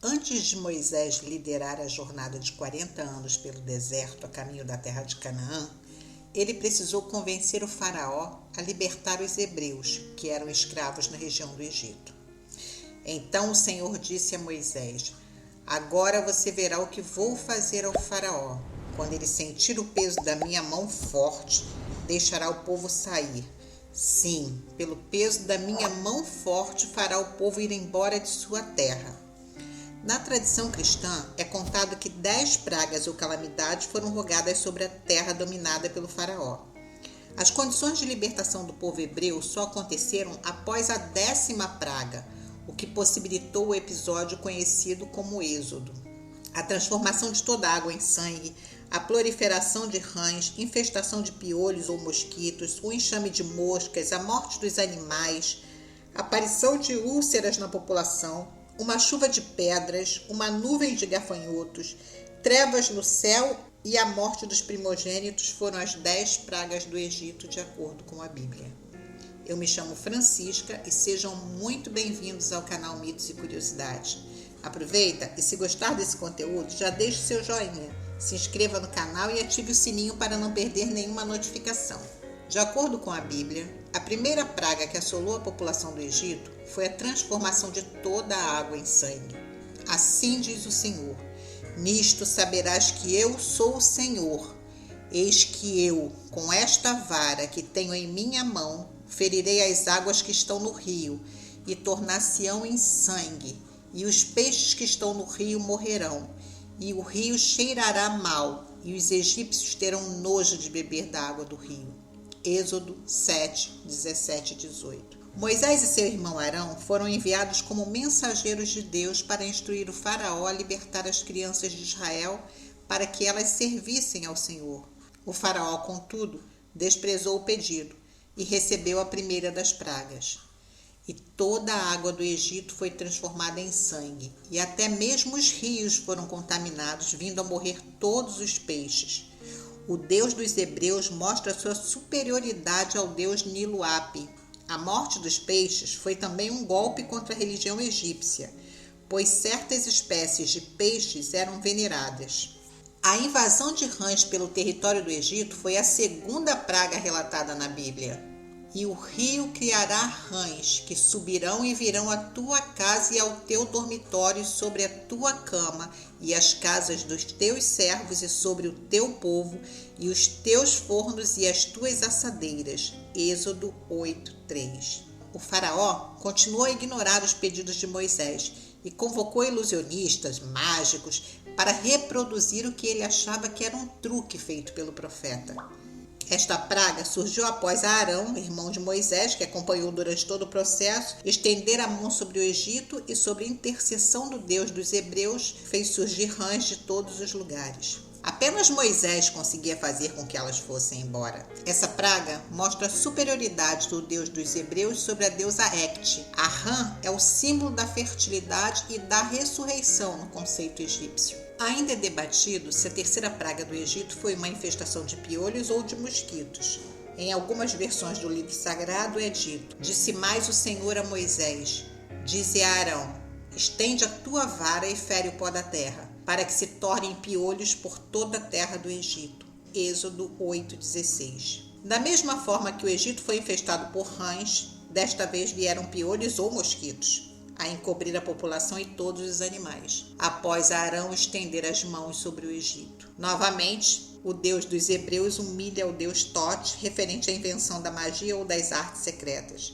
Antes de Moisés liderar a jornada de 40 anos pelo deserto a caminho da terra de Canaã, ele precisou convencer o faraó a libertar os hebreus, que eram escravos na região do Egito. Então o Senhor disse a Moisés: agora você verá o que vou fazer ao faraó. Quando ele sentir o peso da minha mão forte, deixará o povo sair. Sim, pelo peso da minha mão forte fará o povo ir embora de sua terra. Na tradição cristã, é contado que 10 pragas ou calamidades foram rogadas sobre a terra dominada pelo faraó. As condições de libertação do povo hebreu só aconteceram após a 10ª praga, o que possibilitou o episódio conhecido como Êxodo. A transformação de toda a água em sangue, a proliferação de rãs, infestação de piolhos ou mosquitos, o enxame de moscas, a morte dos animais, a aparição de úlceras na população, uma chuva de pedras, uma nuvem de gafanhotos, trevas no céu e a morte dos primogênitos foram as 10 pragas do Egito, de acordo com a Bíblia. Eu me chamo Francisca e sejam muito bem-vindos ao canal Mitos e Curiosidades. Aproveita e, se gostar desse conteúdo, já deixe seu joinha, se inscreva no canal e ative o sininho para não perder nenhuma notificação. De acordo com a Bíblia, a primeira praga que assolou a população do Egito foi a transformação de toda a água em sangue. Assim diz o Senhor: nisto saberás que eu sou o Senhor. Eis que eu, com esta vara que tenho em minha mão, ferirei as águas que estão no rio, e tornar-se-ão em sangue, e os peixes que estão no rio morrerão, e o rio cheirará mal, e os egípcios terão nojo de beber da água do rio. Êxodo 7, 17 e 18. Moisés e seu irmão Arão foram enviados como mensageiros de Deus para instruir o faraó a libertar as crianças de Israel para que elas servissem ao Senhor. O faraó, contudo, desprezou o pedido e recebeu a primeira das pragas. E toda a água do Egito foi transformada em sangue, e até mesmo os rios foram contaminados, vindo a morrer todos os peixes. O Deus dos hebreus mostra sua superioridade ao Deus Nilo-Api. A morte dos peixes foi também um golpe contra a religião egípcia, pois certas espécies de peixes eram veneradas. A invasão de rãs pelo território do Egito foi a segunda praga relatada na Bíblia. E o rio criará rãs, que subirão e virão à tua casa e ao teu dormitório, sobre a tua cama, e as casas dos teus servos e sobre o teu povo, e os teus fornos e as tuas assadeiras. Êxodo 8:3. O faraó continuou a ignorar os pedidos de Moisés e convocou ilusionistas, mágicos, para reproduzir o que ele achava que era um truque feito pelo profeta. Esta praga surgiu após Arão, irmão de Moisés, que acompanhou durante todo o processo, estender a mão sobre o Egito e, sobre a intercessão do Deus dos hebreus, fez surgir rãs de todos os lugares. Apenas Moisés conseguia fazer com que elas fossem embora. Essa praga mostra a superioridade do Deus dos hebreus sobre a deusa Hecate. A rã é o símbolo da fertilidade e da ressurreição no conceito egípcio. Ainda é debatido se a terceira praga do Egito foi uma infestação de piolhos ou de mosquitos. Em algumas versões do livro sagrado é dito: disse mais o Senhor a Moisés: dize a Arão, estende a tua vara e fere o pó da terra, para que se tornem piolhos por toda a terra do Egito. Êxodo 8:16. Da mesma forma que o Egito foi infestado por rãs, desta vez vieram piolhos ou mosquitos a encobrir a população e todos os animais, após Arão estender as mãos sobre o Egito. Novamente, o Deus dos hebreus humilha o Deus Tote, referente à invenção da magia ou das artes secretas.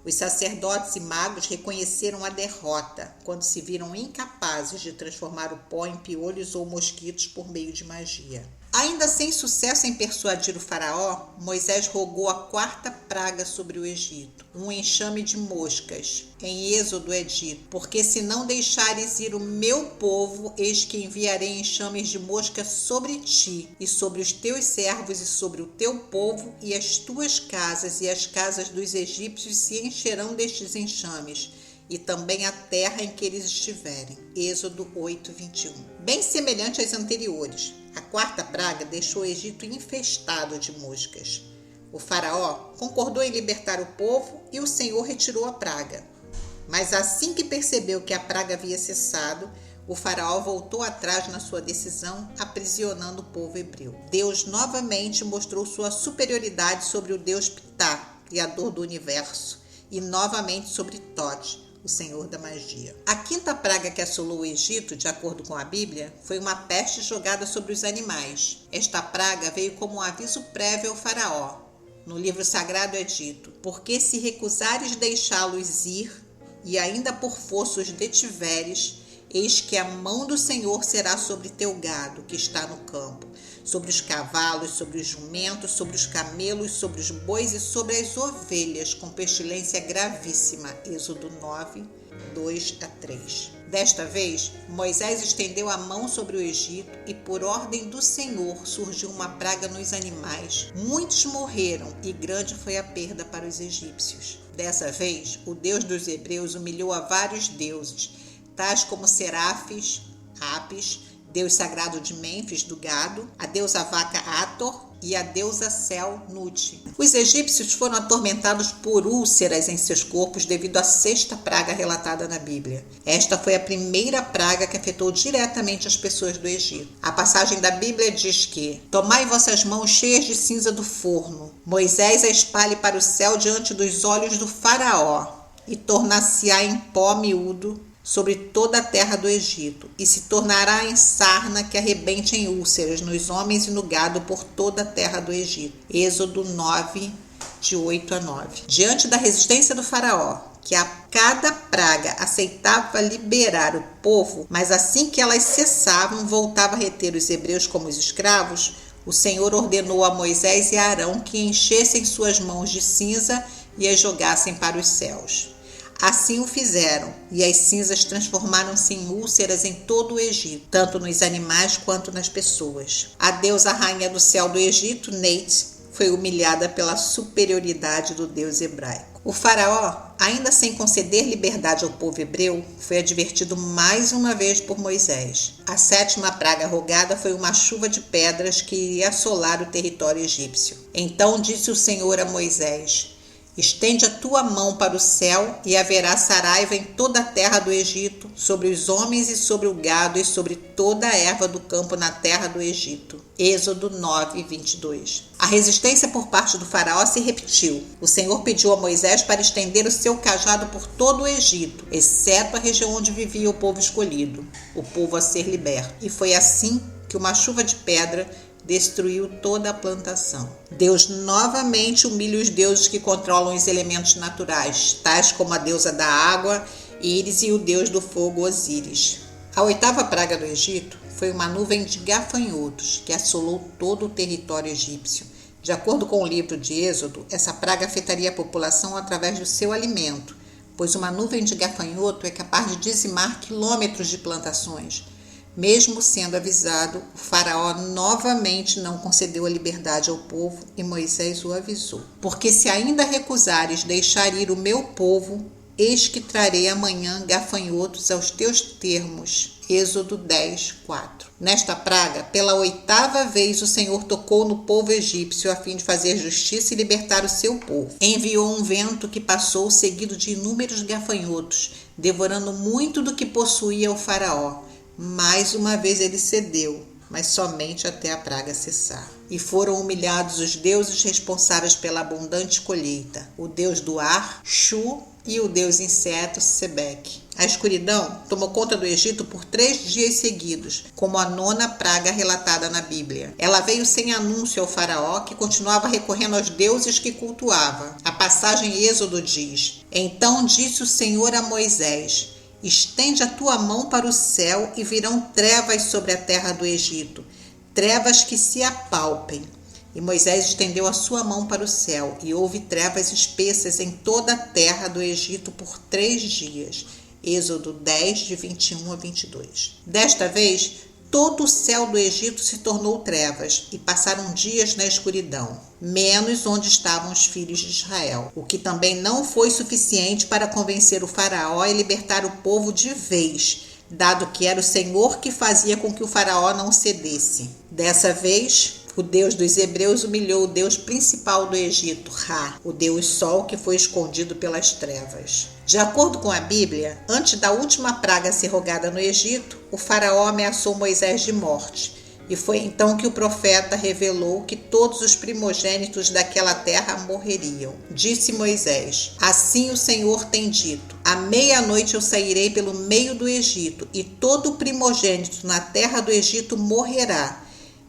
Os sacerdotes e magos reconheceram a derrota quando se viram incapazes de transformar o pó em piolhos ou mosquitos por meio de magia. Ainda sem sucesso em persuadir o faraó, Moisés rogou a 4ª praga sobre o Egito, um enxame de moscas. Em Êxodo é dito: porque se não deixares ir o meu povo, eis que enviarei enxames de moscas sobre ti, e sobre os teus servos, e sobre o teu povo, e as tuas casas, e as casas dos egípcios se encherão destes enxames, e também a terra em que eles estiverem. Êxodo 8:21. Bem semelhante às anteriores, a 4ª praga deixou o Egito infestado de moscas. O faraó concordou em libertar o povo e o Senhor retirou a praga. Mas assim que percebeu que a praga havia cessado, o faraó voltou atrás na sua decisão, aprisionando o povo hebreu. Deus novamente mostrou sua superioridade sobre o Deus Ptah, criador do universo, e novamente sobre Thoth, o senhor da magia. A quinta praga que assolou o Egito, de acordo com a Bíblia, foi uma peste jogada sobre os animais. Esta praga veio como um aviso prévio ao faraó. No livro sagrado é dito: porque se recusares deixá-los ir, e ainda por força os detiveres, eis que a mão do Senhor será sobre teu gado, que está no campo, sobre os cavalos, sobre os jumentos, sobre os camelos, sobre os bois e sobre as ovelhas, com pestilência gravíssima. Êxodo 9, 2 a 3. Desta vez, Moisés estendeu a mão sobre o Egito e, por ordem do Senhor, surgiu uma praga nos animais. Muitos morreram e grande foi a perda para os egípcios. Dessa vez, o Deus dos hebreus humilhou a vários deuses, tais como Serafes, Apis, deus sagrado de Mênfis, do gado, a deusa vaca Hathor e a deusa Sel, Nut. Os egípcios foram atormentados por úlceras em seus corpos devido à sexta praga relatada na Bíblia. Esta foi a primeira praga que afetou diretamente as pessoas do Egito. A passagem da Bíblia diz que: tomai vossas mãos cheias de cinza do forno, Moisés a espalhe para o céu diante dos olhos do faraó, e tornar-se-á em pó miúdo sobre toda a terra do Egito, e se tornará em sarna que arrebente em úlceras nos homens e no gado por toda a terra do Egito. Êxodo 9, de 8 a 9. Diante da resistência do faraó, que a cada praga aceitava liberar o povo, mas assim que elas cessavam, voltava a reter os hebreus como os escravos, o Senhor ordenou a Moisés e a Arão que enchessem suas mãos de cinza e as jogassem para os céus. Assim o fizeram, e as cinzas transformaram-se em úlceras em todo o Egito, tanto nos animais quanto nas pessoas. A deusa rainha do céu do Egito, Neith, foi humilhada pela superioridade do Deus hebraico. O faraó, ainda sem conceder liberdade ao povo hebreu, foi advertido mais uma vez por Moisés. A sétima praga rogada foi uma chuva de pedras que iria assolar o território egípcio. Então disse o Senhor a Moisés: estende a tua mão para o céu, e haverá saraiva em toda a terra do Egito, sobre os homens e sobre o gado e sobre toda a erva do campo na terra do Egito. Êxodo 9, 22. A resistência por parte do faraó se repetiu. O Senhor pediu a Moisés para estender o seu cajado por todo o Egito, exceto a região onde vivia o povo escolhido, o povo a ser liberto. E foi assim que uma chuva de pedra destruiu toda a plantação. Deus novamente humilha os deuses que controlam os elementos naturais, tais como a deusa da água, Íris, e o deus do fogo, Osíris. A oitava praga do Egito foi uma nuvem de gafanhotos que assolou todo o território egípcio. De acordo com o livro de Êxodo, essa praga afetaria a população através do seu alimento, pois uma nuvem de gafanhoto é capaz de dizimar quilômetros de plantações. Mesmo sendo avisado, o faraó novamente não concedeu a liberdade ao povo e Moisés o avisou. Porque se ainda recusares deixar ir o meu povo, eis que trarei amanhã gafanhotos aos teus termos. Êxodo 10, 4. Nesta praga, pela oitava vez o Senhor tocou no povo egípcio a fim de fazer justiça e libertar o seu povo. Enviou um vento que passou seguido de inúmeros gafanhotos, devorando muito do que possuía o faraó. Mais uma vez ele cedeu, mas somente até a praga cessar. E foram humilhados os deuses responsáveis pela abundante colheita, o deus do ar, Shu, e o deus inseto, Sebeque. A escuridão tomou conta do Egito por 3 dias seguidos, como a 9ª praga relatada na Bíblia. Ela veio sem anúncio ao faraó, que continuava recorrendo aos deuses que cultuava. A passagem em Êxodo diz: então disse o Senhor a Moisés: estende a tua mão para o céu e virão trevas sobre a terra do Egito, trevas que se apalpem. E Moisés estendeu a sua mão para o céu, e houve trevas espessas em toda a terra do Egito por 3 dias. Êxodo 10, de 21 a 22. Desta vez, todo o céu do Egito se tornou trevas, e passaram dias na escuridão, menos onde estavam os filhos de Israel, o que também não foi suficiente para convencer o faraó e libertar o povo de vez, dado que era o Senhor que fazia com que o faraó não cedesse. Dessa vez, O Deus dos hebreus humilhou o Deus principal do Egito, Ra, o Deus Sol que foi escondido pelas trevas. De acordo com a Bíblia, antes da última praga ser rogada no Egito, o faraó ameaçou Moisés de morte. E foi então que o profeta revelou que todos os primogênitos daquela terra morreriam. Disse Moisés: assim o Senhor tem dito: à meia-noite eu sairei pelo meio do Egito, e todo o primogênito na terra do Egito morrerá,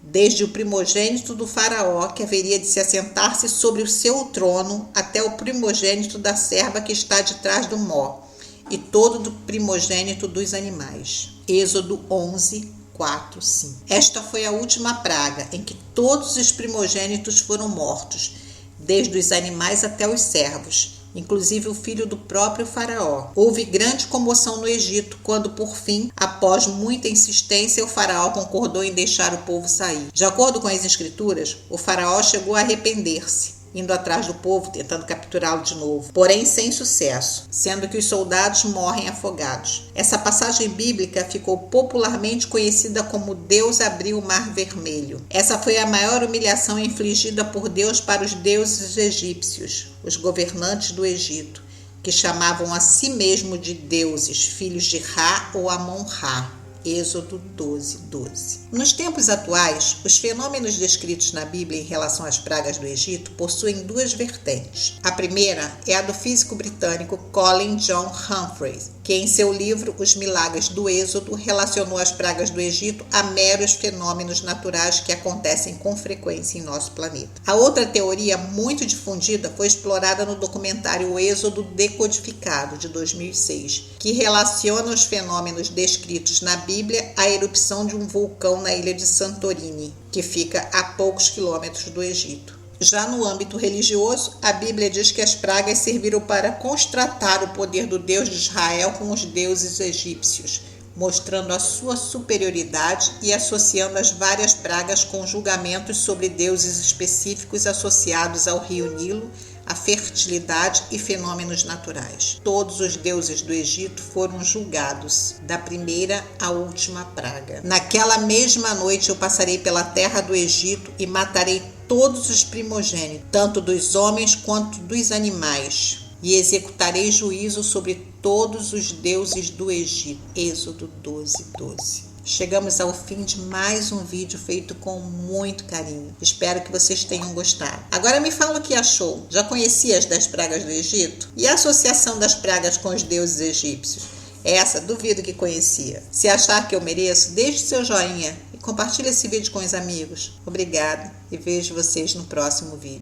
desde o primogênito do faraó, que haveria de se assentar-se sobre o seu trono, até o primogênito da serva que está de trás do mó, e todo o primogênito dos animais. Êxodo 11, 4, 5. Esta foi a última praga em que todos os primogênitos foram mortos, desde os animais até os servos, inclusive o filho do próprio faraó. Houve grande comoção no Egito quando, por fim, após muita insistência, o faraó concordou em deixar o povo sair. De acordo com as escrituras, o faraó chegou a arrepender-se, indo atrás do povo, tentando capturá-lo de novo, porém sem sucesso, sendo que os soldados morrem afogados. Essa passagem bíblica ficou popularmente conhecida como Deus abriu o Mar Vermelho. Essa foi a maior humilhação infligida por Deus para os deuses egípcios, os governantes do Egito, que chamavam a si mesmo de deuses, filhos de Ra ou Amon-Ra. Êxodo 12, 12. Nos tempos atuais, os fenômenos descritos na Bíblia em relação às pragas do Egito possuem duas vertentes. A primeira é a do físico britânico Colin John Humphreys, que em seu livro Os Milagres do Êxodo relacionou as pragas do Egito a meros fenômenos naturais que acontecem com frequência em nosso planeta. A outra teoria muito difundida foi explorada no documentário O Êxodo Decodificado, de 2006, que relaciona os fenômenos descritos na Bíblia à erupção de um vulcão na ilha de Santorini, que fica a poucos quilômetros do Egito. Já no âmbito religioso, a Bíblia diz que as pragas serviram para constatar o poder do Deus de Israel com os deuses egípcios, mostrando a sua superioridade e associando as várias pragas com julgamentos sobre deuses específicos associados ao rio Nilo, a fertilidade e fenômenos naturais. Todos os deuses do Egito foram julgados, da primeira à última praga. Naquela mesma noite eu passarei pela terra do Egito e matarei todos os primogênitos, tanto dos homens quanto dos animais, e executarei juízo sobre todos os deuses do Egito. Êxodo 12, 12. Chegamos ao fim de mais um vídeo feito com muito carinho. Espero que vocês tenham gostado. Agora me fala o que achou. Já conhecia as 10 pragas do Egito? E a associação das pragas com os deuses egípcios? Essa, duvido que conhecia. Se achar que eu mereço, deixe seu joinha e compartilhe esse vídeo com os amigos. Obrigada e vejo vocês no próximo vídeo.